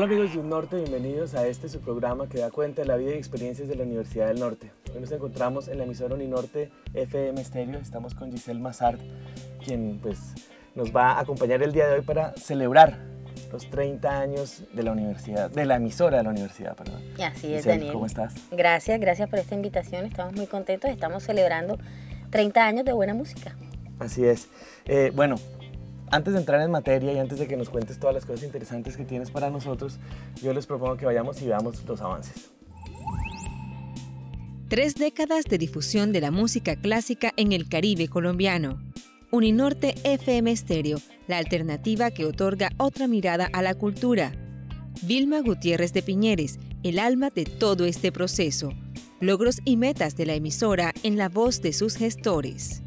Hola amigos de Un Norte, bienvenidos a su programa que da cuenta de la vida y experiencias de la Universidad del Norte. Hoy nos encontramos en la emisora Uninorte FM Stereo, estamos con Giselle Mazart, quien pues nos va a acompañar el día de hoy para celebrar los 30 años de la universidad, de la emisora de la universidad, perdón. Así es, Giselle, Daniel. ¿cómo estás? Gracias por esta invitación, estamos muy contentos, estamos celebrando 30 años de buena música. Así es. Bueno, antes de entrar en materia y antes de que nos cuentes todas las cosas interesantes que tienes para nosotros, yo les propongo que vayamos y veamos los avances. 3 décadas de difusión de la música clásica en el Caribe colombiano. Uninorte FM Stereo, la alternativa que otorga otra mirada a la cultura. Vilma Gutiérrez de Piñeres, el alma de todo este proceso. Logros y metas de la emisora en la voz de sus gestores.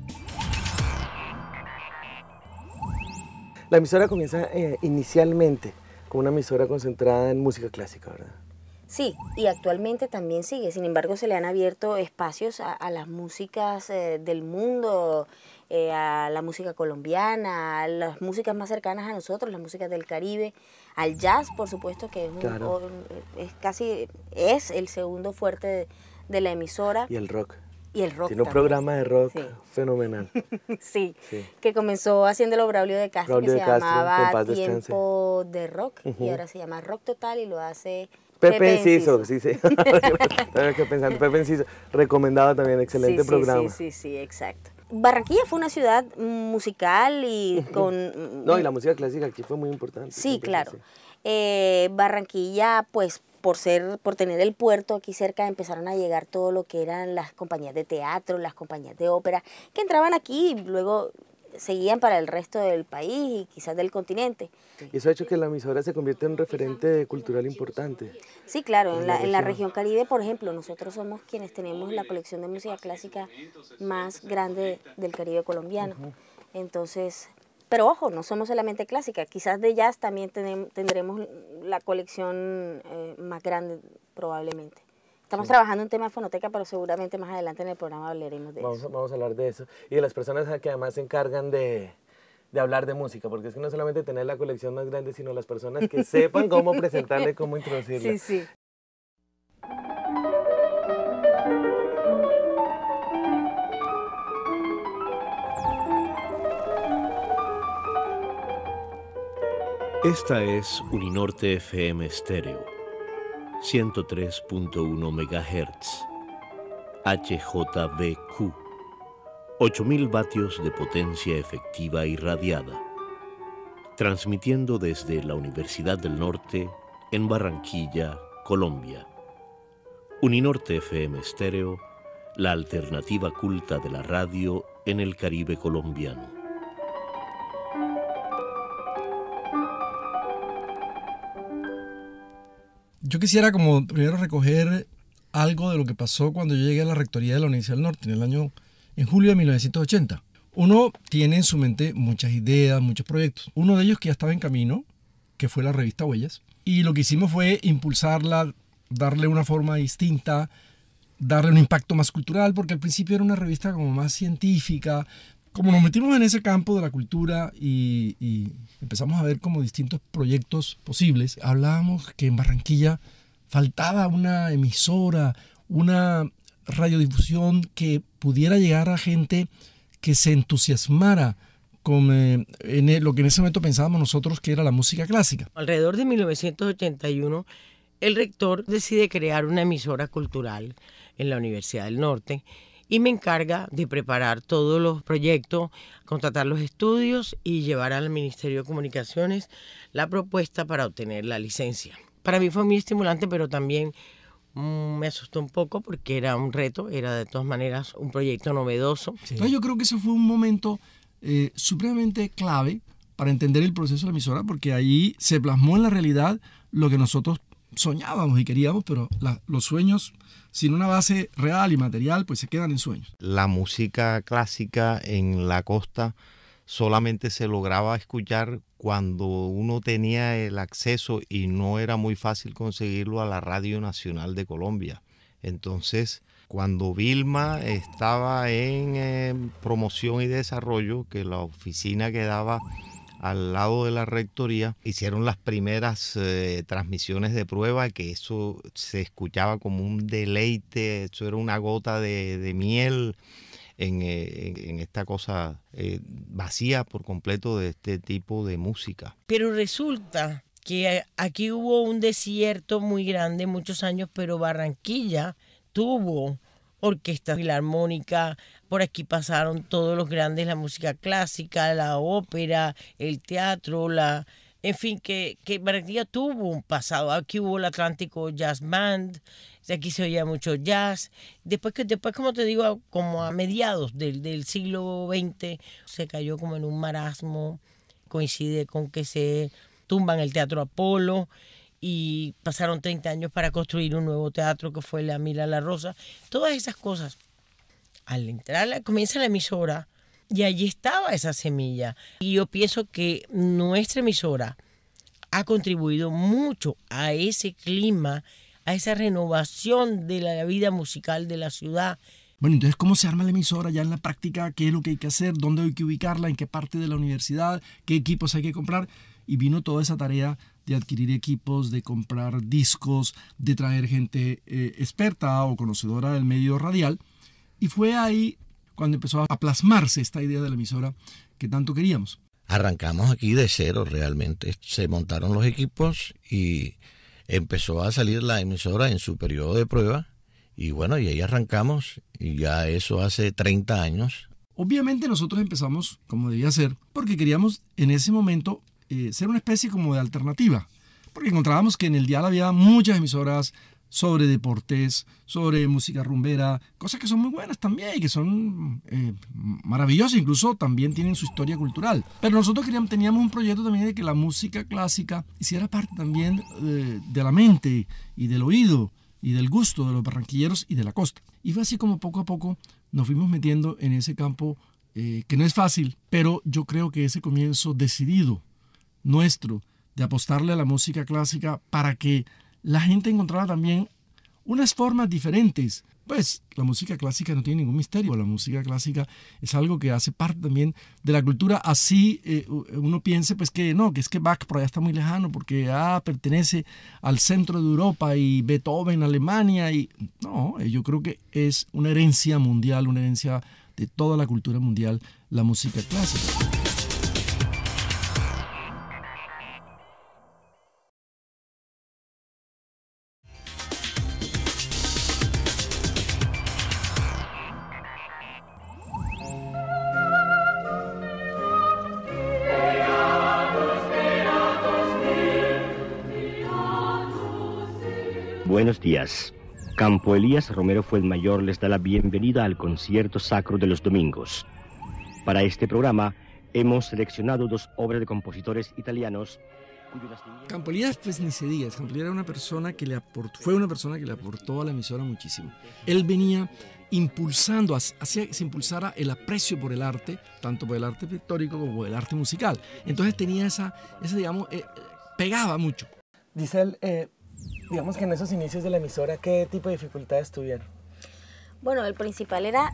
La emisora comienza inicialmente como una emisora concentrada en música clásica, ¿verdad? Sí, y actualmente también sigue, sin embargo se le han abierto espacios a las músicas del mundo, a la música colombiana, a las músicas más cercanas a nosotros, las músicas del Caribe, al jazz, por supuesto, que es, Claro. es el segundo fuerte de la emisora. Y el rock. Y el rock Tiene un también. programa de rock Sí. fenomenal. Sí, Sí. que comenzó haciendo Braulio de Castro, Braulio que de se Castro, que en llamaba paz descanse. Tiempo de Rock, y Ujú. ahora se llama Rock Total y lo hace Pepe Enciso, sí, sí. Estaba que pensando, Pepe Enciso, recomendado también, excelente Sí, programa. Sí, exacto. Barranquilla fue una ciudad musical y con... No, y la música clásica aquí fue muy importante. Sí, siempre claro. fue Barranquilla, pues por tener el puerto aquí cerca, empezaron a llegar todo lo que eran las compañías de teatro, las compañías de ópera, que entraban aquí y luego seguían para el resto del país y quizás del continente. así. Y eso ha hecho que la emisora se convierta en un referente cultural importante. Sí, claro, en la región. región Caribe, por ejemplo, nosotros somos quienes tenemos la colección de música clásica más grande del Caribe colombiano. Entonces, pero ojo, no somos solamente clásica, quizás de jazz también tendremos la colección más grande probablemente. Estamos trabajando en tema de fonoteca, pero seguramente más adelante en el programa hablaremos de eso. Vamos a hablar de eso. Y de las personas que además se encargan de hablar de música, porque es que no solamente tener la colección más grande, sino las personas que sepan cómo presentarla, cómo introducirla. Sí, sí. Esta es Uninorte FM Stereo, 103.1 MHz, HJBQ, 8000 vatios de potencia efectiva irradiada, transmitiendo desde la Universidad del Norte en Barranquilla, Colombia. Uninorte FM Stereo, la alternativa culta de la radio en el Caribe colombiano. Yo quisiera como primero recoger algo de lo que pasó cuando yo llegué a la rectoría de la Universidad del Norte en julio de 1980. Uno tiene en su mente muchas ideas, muchos proyectos. Uno de ellos que ya estaba en camino, que fue la revista Huellas. Y lo que hicimos fue impulsarla, darle una forma distinta, darle un impacto más cultural, porque al principio era una revista como más científica. Como nos metimos en ese campo de la cultura y empezamos a ver como distintos proyectos posibles, hablábamos que en Barranquilla faltaba una emisora, una radiodifusión que pudiera llegar a gente que se entusiasmara con lo que en ese momento pensábamos nosotros que era la música clásica. Alrededor de 1981, el rector decide crear una emisora cultural en la Universidad del Norte y me encarga de preparar todos los proyectos, contratar los estudios y llevar al Ministerio de Comunicaciones la propuesta para obtener la licencia. Para mí fue muy estimulante, pero también me asustó un poco porque era un reto, era de todas maneras un proyecto novedoso. Sí. No, yo creo que eso fue un momento supremamente clave para entender el proceso de la emisora, porque ahí se plasmó en la realidad lo que nosotros soñábamos y queríamos, pero los sueños sin una base real y material pues se quedan en sueños. La música clásica en la costa solamente se lograba escuchar cuando uno tenía el acceso, y no era muy fácil conseguirlo, a la Radio Nacional de Colombia. Entonces, cuando Vilma estaba en promoción y desarrollo, que la oficina quedaba al lado de la rectoría. Hicieron las primeras transmisiones de prueba, que eso se escuchaba como un deleite, eso era una gota de miel en esta cosa vacía por completo de este tipo de música. Pero resulta que aquí hubo un desierto muy grande muchos años, pero Barranquilla tuvo orquesta filarmónica, por aquí pasaron todos los grandes, la música clásica, la ópera, el teatro, en fin, que Barranquilla tuvo un pasado. Aquí hubo el Atlántico Jazz Band, aquí se oía mucho jazz. Después, como te digo, como a mediados del siglo XX, se cayó como en un marasmo, coincide con que se tumban el Teatro Apolo, y pasaron 30 años para construir un nuevo teatro que fue la Mila La Rosa. Todas esas cosas. Al entrar, comienza la emisora y allí estaba esa semilla. Y yo pienso que nuestra emisora ha contribuido mucho a ese clima, a esa renovación de la vida musical de la ciudad. Bueno, entonces, ¿cómo se arma la emisora ya en la práctica? ¿Qué es lo que hay que hacer? ¿Dónde hay que ubicarla? ¿En qué parte de la universidad? ¿Qué equipos hay que comprar? Y vino toda esa tarea de adquirir equipos, de comprar discos, de traer gente experta o conocedora del medio radial. Y fue ahí cuando empezó a plasmarse esta idea de la emisora que tanto queríamos. Arrancamos aquí de cero realmente. Se montaron los equipos y empezó a salir la emisora en su periodo de prueba. Y bueno, y ahí arrancamos, y ya eso hace 30 años. Obviamente nosotros empezamos como debía ser, porque queríamos en ese momento ser una especie como de alternativa, porque encontrábamos que en el dial había muchas emisoras sobre deportes, sobre música rumbera, cosas que son muy buenas también y que son maravillosas, incluso también tienen su historia cultural. Pero nosotros teníamos un proyecto también de que la música clásica hiciera parte también de la mente y del oído y del gusto de los barranquilleros y de la costa. Y fue así como poco a poco nos fuimos metiendo en ese campo que no es fácil, pero yo creo que ese comienzo decidido nuestro de apostarle a la música clásica para que la gente encontrara también unas formas diferentes. Pues la música clásica no tiene ningún misterio, la música clásica es algo que hace parte también de la cultura, así uno piense pues que no, que es que Bach por allá está muy lejano porque pertenece al centro de Europa y Beethoven Alemania, y no, yo creo que es una herencia mundial, una herencia de toda la cultura mundial, la música clásica. Buenos días. Campo Elías Romero Fuenmayor les da la bienvenida al concierto sacro de los domingos. Para este programa hemos seleccionado 2 obras de compositores italianos. Campo Elías, pues ni se diga, Campo Elías era una persona que fue una persona que le aportó a la emisora muchísimo. Él venía impulsando, hacía que se impulsara el aprecio por el arte, tanto por el arte pictórico como por el arte musical. Entonces tenía esa digamos, pegaba mucho. Giselle, digamos que en esos inicios de la emisora, ¿qué tipo de dificultades tuvieron? Bueno, el principal era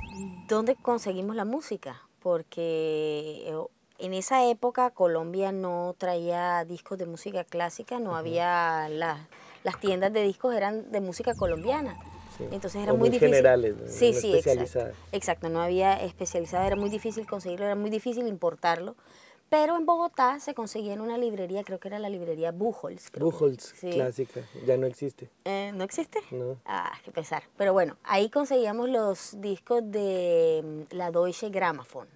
dónde conseguimos la música, porque en esa época Colombia no traía discos de música clásica, no había las tiendas de discos eran de música colombiana. Sí. Entonces era muy difícil. Generales, ¿no? Sí, No sí, exacto, no había especializada, era muy difícil conseguirlo, era muy difícil importarlo. Pero en Bogotá se conseguía en una librería, creo que era la librería Buchholz. Buchholz, sí. Clásica, ya no existe. ¿No existe? No. Qué pesar. Pero bueno, ahí conseguíamos los discos de la Deutsche Grammophon.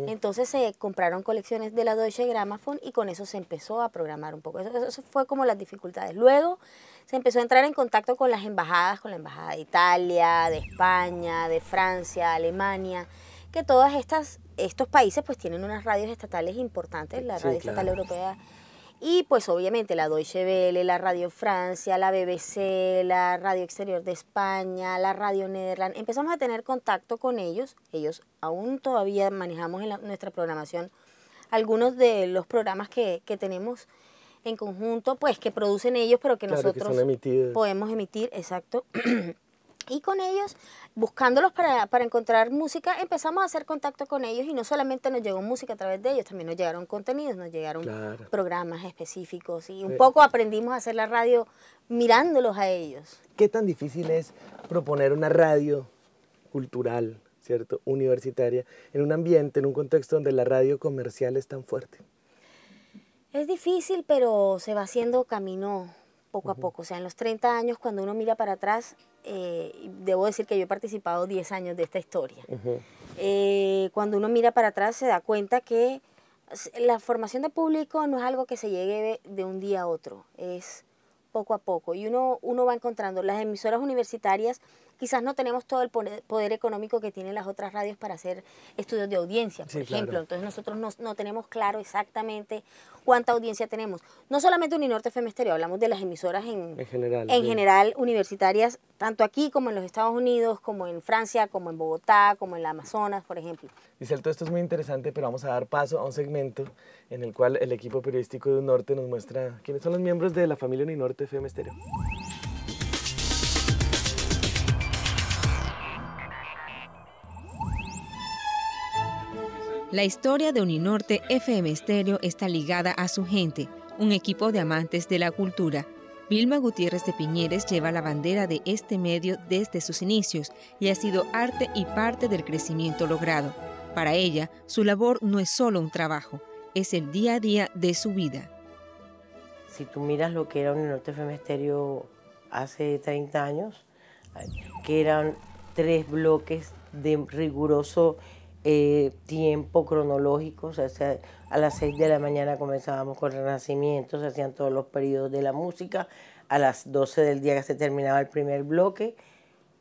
Entonces se compraron colecciones de la Deutsche Grammophon y con eso se empezó a programar un poco. Eso fue como las dificultades. Luego se empezó a entrar en contacto con las embajadas, con la embajada de Italia, de España, de Francia, Alemania, que todas estos países pues tienen unas radios estatales importantes, la radio estatal europea, y pues obviamente la Deutsche Welle, la Radio Francia, la BBC, la Radio Exterior de España, la Radio Nederland. Empezamos a tener contacto con ellos aún todavía manejamos en nuestra programación algunos de los programas que tenemos en conjunto, pues que producen ellos, pero que nosotros que son emitidos. Podemos emitir, exacto. Y con ellos, buscándolos para encontrar música, empezamos a hacer contacto con ellos y no solamente nos llegó música a través de ellos, también nos llegaron contenidos, nos llegaron programas específicos y un poco aprendimos a hacer la radio mirándolos a ellos. ¿Qué tan difícil es proponer una radio cultural, ¿cierto?, universitaria, en un ambiente, en un contexto donde la radio comercial es tan fuerte? Es difícil, pero se va haciendo camino poco a poco. O sea, en los 30 años, cuando uno mira para atrás, debo decir que yo he participado 10 años de esta historia. Cuando uno mira para atrás se da cuenta que la formación de público no es algo que se llegue de un día a otro, es poco a poco. Y uno va encontrando, las emisoras universitarias, quizás no tenemos todo el poder económico que tienen las otras radios para hacer estudios de audiencia, por ejemplo. Claro. Entonces nosotros no tenemos claro exactamente cuánta audiencia tenemos. No solamente Uninorte FM Estéreo, hablamos de las emisoras en general universitarias, tanto aquí como en los Estados Unidos, como en Francia, como en Bogotá, como en la Amazonas, por ejemplo. Giselle, todo esto es muy interesante, pero vamos a dar paso a un segmento en el cual el equipo periodístico de Uninorte nos muestra quiénes son los miembros de la familia Uninorte FM Estéreo. La historia de Uninorte FM Estéreo está ligada a su gente, un equipo de amantes de la cultura. Vilma Gutiérrez de Piñeres lleva la bandera de este medio desde sus inicios y ha sido arte y parte del crecimiento logrado. Para ella, su labor no es solo un trabajo, es el día a día de su vida. Si tú miras lo que era Uninorte FM Estéreo hace 30 años, que eran 3 bloques de riguroso tiempo cronológico, o sea, a las 6 de la mañana comenzábamos con Renacimiento, se hacían todos los periodos de la música, a las 12 del día que se terminaba el primer bloque,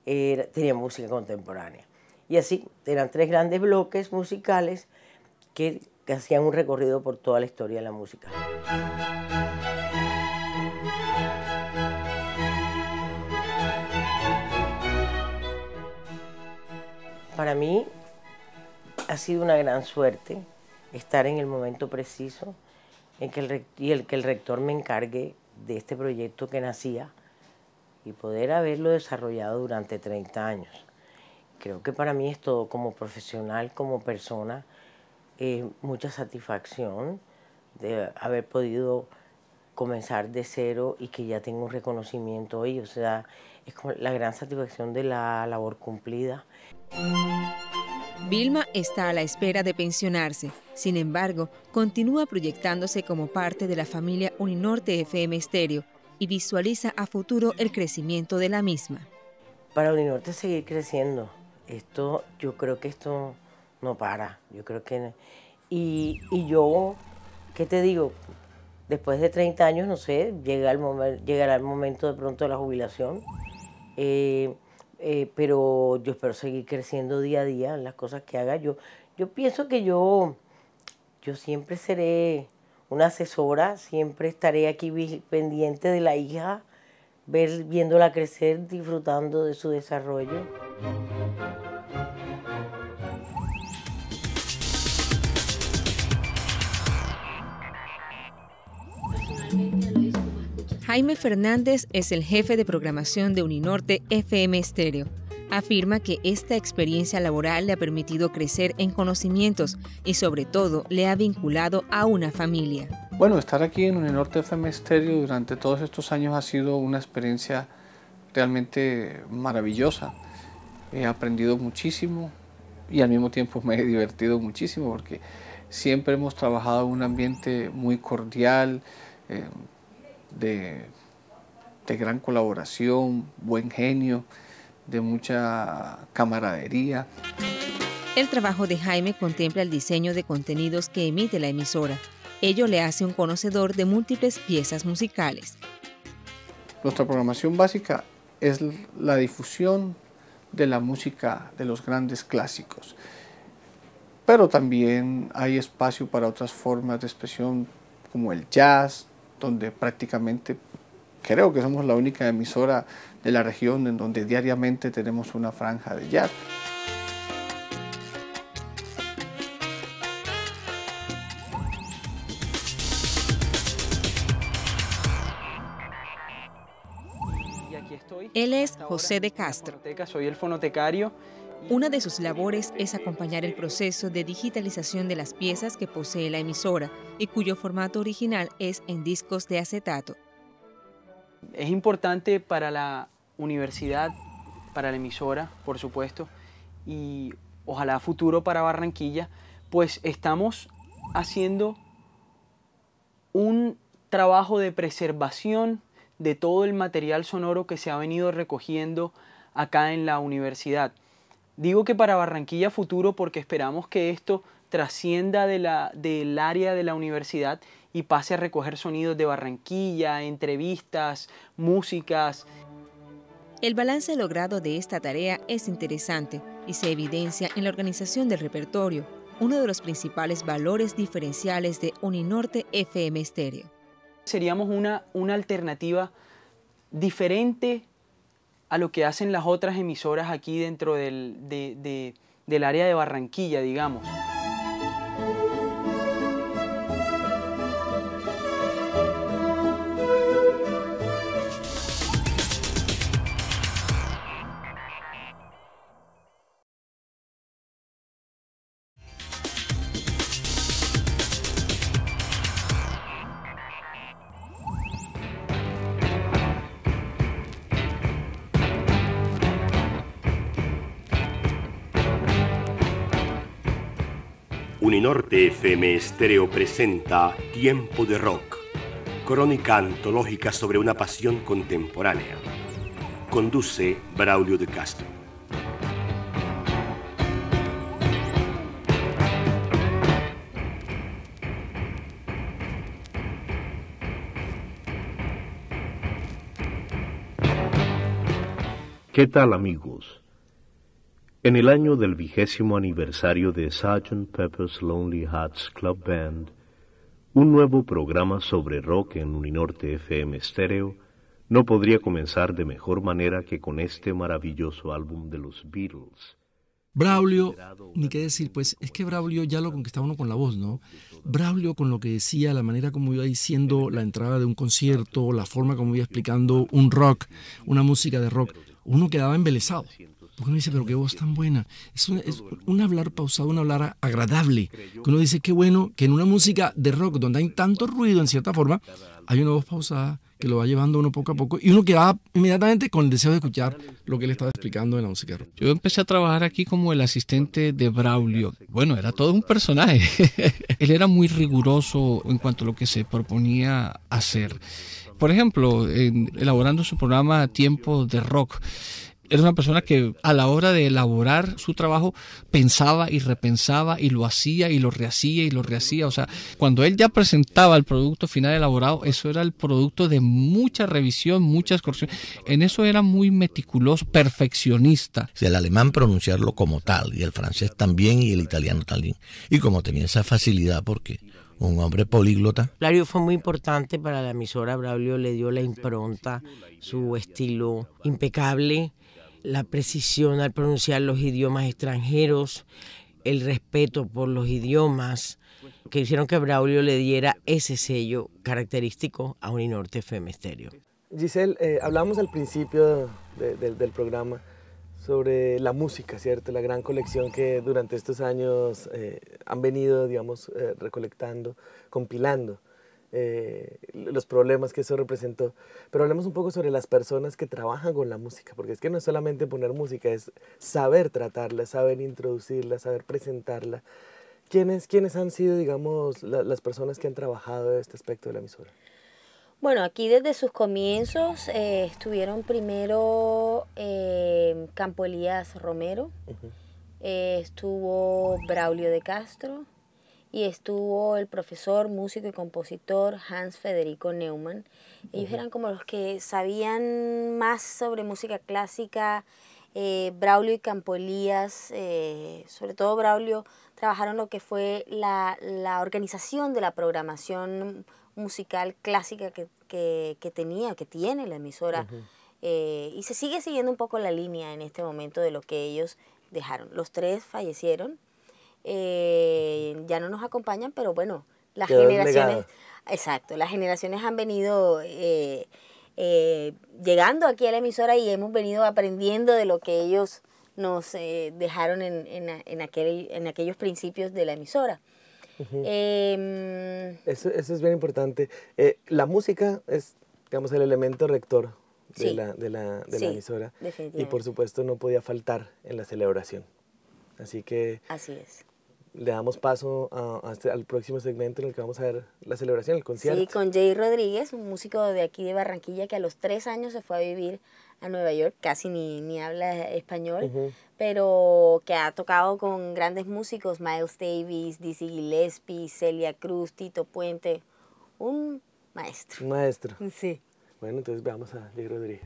tenía música contemporánea. Y así, eran 3 grandes bloques musicales que hacían un recorrido por toda la historia de la música. Para mí ha sido una gran suerte estar en el momento preciso en que el rector me encargue de este proyecto que nacía y poder haberlo desarrollado durante 30 años. Creo que para mí es todo, como profesional, como persona, mucha satisfacción de haber podido comenzar de cero y que ya tengo un reconocimiento hoy. O sea, es como la gran satisfacción de la labor cumplida. Vilma está a la espera de pensionarse. Sin embargo, continúa proyectándose como parte de la familia Uninorte FM Estéreo y visualiza a futuro el crecimiento de la misma. Para Uninorte seguir creciendo. Yo creo que esto no para. Yo creo que... Y yo, ¿qué te digo? Después de 30 años, no sé, llegará el momento de pronto de la jubilación. Pero yo espero seguir creciendo día a día en las cosas que haga. Yo pienso que yo siempre seré una asesora, siempre estaré aquí pendiente de la hija, viéndola crecer, disfrutando de su desarrollo. Jaime Fernández es el jefe de programación de Uninorte FM Estéreo. Afirma que esta experiencia laboral le ha permitido crecer en conocimientos y sobre todo le ha vinculado a una familia. Bueno, estar aquí en Uninorte FM Estéreo durante todos estos años ha sido una experiencia realmente maravillosa. He aprendido muchísimo y al mismo tiempo me he divertido muchísimo porque siempre hemos trabajado en un ambiente muy cordial, de gran colaboración, buen genio, de mucha camaradería. El trabajo de Jaime contempla el diseño de contenidos que emite la emisora. Ello le hace un conocedor de múltiples piezas musicales. Nuestra programación básica es la difusión de la música de los grandes clásicos, pero también hay espacio para otras formas de expresión como el jazz, donde prácticamente creo que somos la única emisora de la región en donde diariamente tenemos una franja de jazz. aquí estoy. Él es José de Castro. Soy el fonotecario. Una de sus labores es acompañar el proceso de digitalización de las piezas que posee la emisora y cuyo formato original es en discos de acetato. Es importante para la universidad, para la emisora, por supuesto, y ojalá futuro para Barranquilla, pues estamos haciendo un trabajo de preservación de todo el material sonoro que se ha venido recogiendo acá en la universidad. Digo que para Barranquilla futuro porque esperamos que esto trascienda del área de la universidad y pase a recoger sonidos de Barranquilla, entrevistas, músicas. El balance logrado de esta tarea es interesante y se evidencia en la organización del repertorio, uno de los principales valores diferenciales de Uninorte FM Stereo. Seríamos una alternativa diferente a lo que hacen las otras emisoras aquí dentro del área de Barranquilla, digamos. Uninorte FM Stereo presenta Tiempo de Rock, crónica antológica sobre una pasión contemporánea. Conduce Braulio de Castro. ¿Qué tal, amigos? En el año del 20º aniversario de Sgt. Pepper's Lonely Hearts Club Band, un nuevo programa sobre rock en Uninorte FM Stereo no podría comenzar de mejor manera que con este maravilloso álbum de los Beatles. Braulio, ni qué decir, pues es que Braulio ya lo conquistaba uno con la voz, ¿no? Braulio con lo que decía, la manera como iba diciendo la entrada de un concierto, la forma como iba explicando un rock, una música de rock, uno quedaba embelesado. Porque uno dice, pero qué voz tan buena. Es un hablar pausado, un hablar agradable. Que uno dice, qué bueno que en una música de rock donde hay tanto ruido en cierta forma, hay una voz pausada que lo va llevando uno poco a poco y uno queda inmediatamente con el deseo de escuchar lo que él estaba explicando en la música de rock. Yo empecé a trabajar aquí como el asistente de Braulio. Bueno, era todo un personaje. Él era muy riguroso en cuanto a lo que se proponía hacer. Por ejemplo, elaborando su programa Tiempo de Rock, era una persona que a la hora de elaborar su trabajo pensaba y repensaba y lo hacía y lo rehacía y lo rehacía. O sea, cuando él ya presentaba el producto final elaborado, eso era el producto de mucha revisión, muchas correcciones. En eso era muy meticuloso, perfeccionista. El alemán pronunciarlo como tal, y el francés también, y el italiano también. Y como tenía esa facilidad, porque un hombre políglota. Braulio fue muy importante para la emisora. Braulio le dio la impronta, su estilo impecable, la precisión al pronunciar los idiomas extranjeros, el respeto por los idiomas, que hicieron que Braulio le diera ese sello característico a Uninorte FM Stereo. Giselle, hablamos al principio del programa sobre la música, ¿cierto? La gran colección que durante estos años han venido, digamos, recolectando, compilando. Los problemas que eso representó, pero hablemos un poco sobre las personas que trabajan con la música, porque es que no es solamente poner música, es saber tratarla, saber introducirla, saber presentarla. ¿Quiénes han sido, digamos, las personas que han trabajado este aspecto de la emisora? Bueno, aquí desde sus comienzos estuvieron primero Campo Elías Romero, estuvo Braulio de Castro, y estuvo el profesor, músico y compositor Hans Federico Neumann. Ellos eran como los que sabían más sobre música clásica. Braulio y Campo Elías, sobre todo Braulio, trabajaron lo que fue la organización de la programación musical clásica que tiene la emisora. Y se sigue siguiendo un poco la línea en este momento de lo que ellos dejaron. Los tres fallecieron. Ya no nos acompañan, pero bueno, las generaciones han venido llegando aquí a la emisora y hemos venido aprendiendo de lo que ellos nos dejaron en aquellos principios de la emisora. Eso es bien importante. La música es, digamos, el elemento rector de la emisora. Y por supuesto no podía faltar en la celebración. Así que así es. Le damos paso al próximo segmento en el que vamos a ver la celebración, el concierto. Sí, con Jay Rodríguez, un músico de aquí de Barranquilla que a los 3 años se fue a vivir a Nueva York, casi ni habla español, pero que ha tocado con grandes músicos, Miles Davis, Dizzy Gillespie, Celia Cruz, Tito Puente, un maestro. Un maestro. Sí. Bueno, entonces veamos a Jay Rodríguez.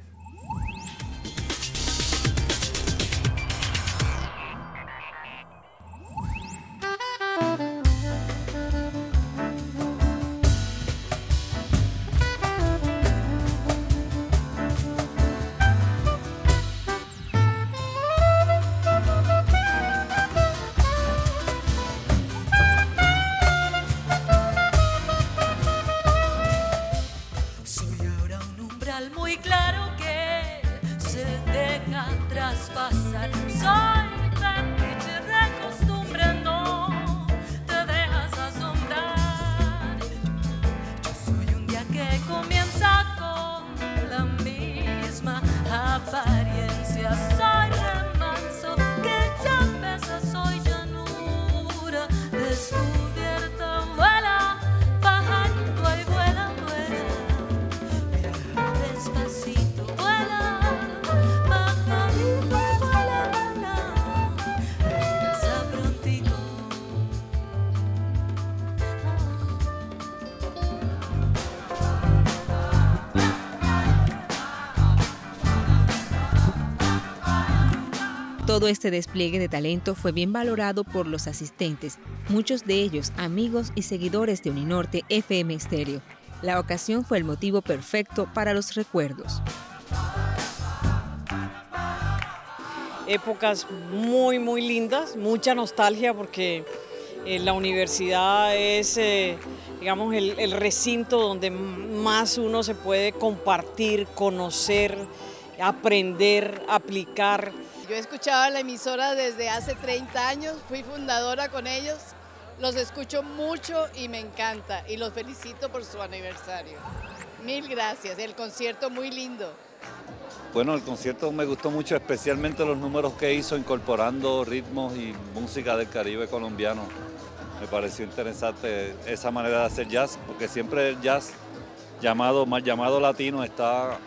Muy claro que se deja traspasar. Soy fetiche de costumbre, no te dejas asombrar. Yo soy un día que comienza con la misma apariencia. Soy remanso que ya pesa, soy llanura descubierta. Vuela, pajarito, y vuela, vuela. Despacito, vuela, pajarito, vuela, vuela, regresa prontico. Todo este despliegue de talento fue bien valorado por los asistentes, muchos de ellos amigos y seguidores de Uninorte FM Estéreo. La ocasión fue el motivo perfecto para los recuerdos. Épocas muy lindas, mucha nostalgia porque la universidad es, digamos, el recinto donde más uno se puede compartir, conocer, aprender, aplicar. Yo he escuchado a la emisora desde hace 30 años, fui fundadora con ellos. Los escucho mucho y me encanta y los felicito por su aniversario. Mil gracias, el concierto muy lindo. Bueno, el concierto me gustó mucho, especialmente los números que hizo incorporando ritmos y música del Caribe colombiano. Me pareció interesante esa manera de hacer jazz, porque siempre el jazz mal llamado latino está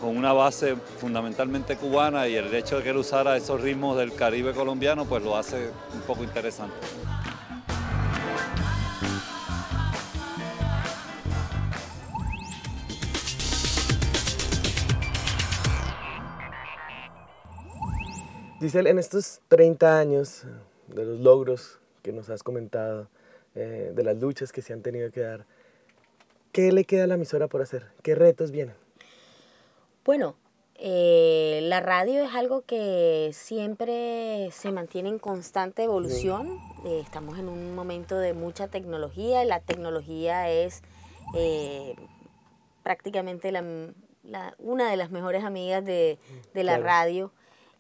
con una base fundamentalmente cubana y el hecho de que él usara esos ritmos del Caribe colombiano pues lo hace un poco interesante. Giselle, en estos 30 años de los logros que nos has comentado, de las luchas que se han tenido que dar, ¿qué le queda a la emisora por hacer? ¿Qué retos vienen? Bueno, la radio es algo que siempre se mantiene en constante evolución. Estamos en un momento de mucha tecnología. La tecnología es prácticamente una de las mejores amigas de la radio.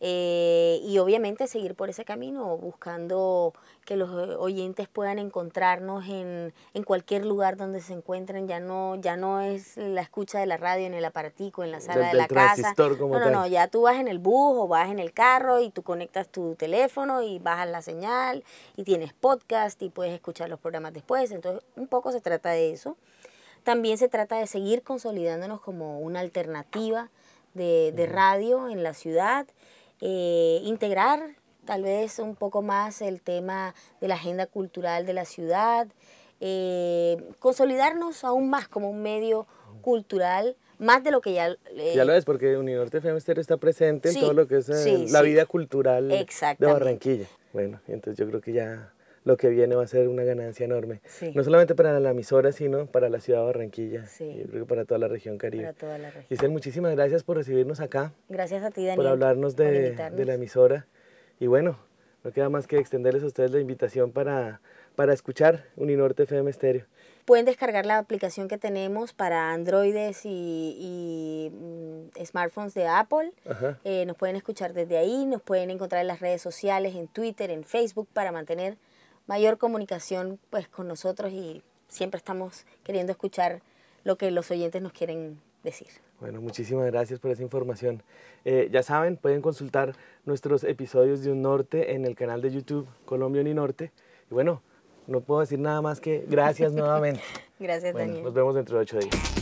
Y obviamente seguir por ese camino, buscando que los oyentes puedan encontrarnos en cualquier lugar donde se encuentren. Ya no es la escucha de la radio en el aparatico, en la sala de la casa. No, ya tú vas en el bus o vas en el carro y tú conectas tu teléfono y bajas la señal y tienes podcast y puedes escuchar los programas después. Entonces un poco se trata de eso. También se trata de seguir consolidándonos como una alternativa de radio en la ciudad. Integrar tal vez un poco más el tema de la agenda cultural de la ciudad, consolidarnos aún más como un medio cultural, más de lo que ya... ya lo es, porque Uninorte FM Estéreo está presente en todo lo que es la vida cultural de Barranquilla. Bueno, entonces yo creo que ya lo que viene va a ser una ganancia enorme. Sí. No solamente para la emisora, sino para la ciudad de Barranquilla. Sí. Yo creo que para toda la región Caribe. Para toda la región. Giselle, muchísimas gracias por recibirnos acá. Gracias a ti, Daniel. Por hablarnos de la emisora. Y bueno, no queda más que extenderles a ustedes la invitación para escuchar Uninorte FM Estéreo. pueden descargar la aplicación que tenemos para androides y smartphones de Apple. Nos pueden escuchar desde ahí, nos pueden encontrar en las redes sociales, en Twitter, en Facebook, para mantener mayor comunicación pues con nosotros, y siempre estamos queriendo escuchar lo que los oyentes nos quieren decir. Bueno, muchísimas gracias por esa información. Ya saben, pueden consultar nuestros episodios de Un Norte en el canal de YouTube Colombia Uninorte. Y bueno, no puedo decir nada más que gracias nuevamente. Gracias, bueno, Daniel. Nos vemos dentro de 8 días.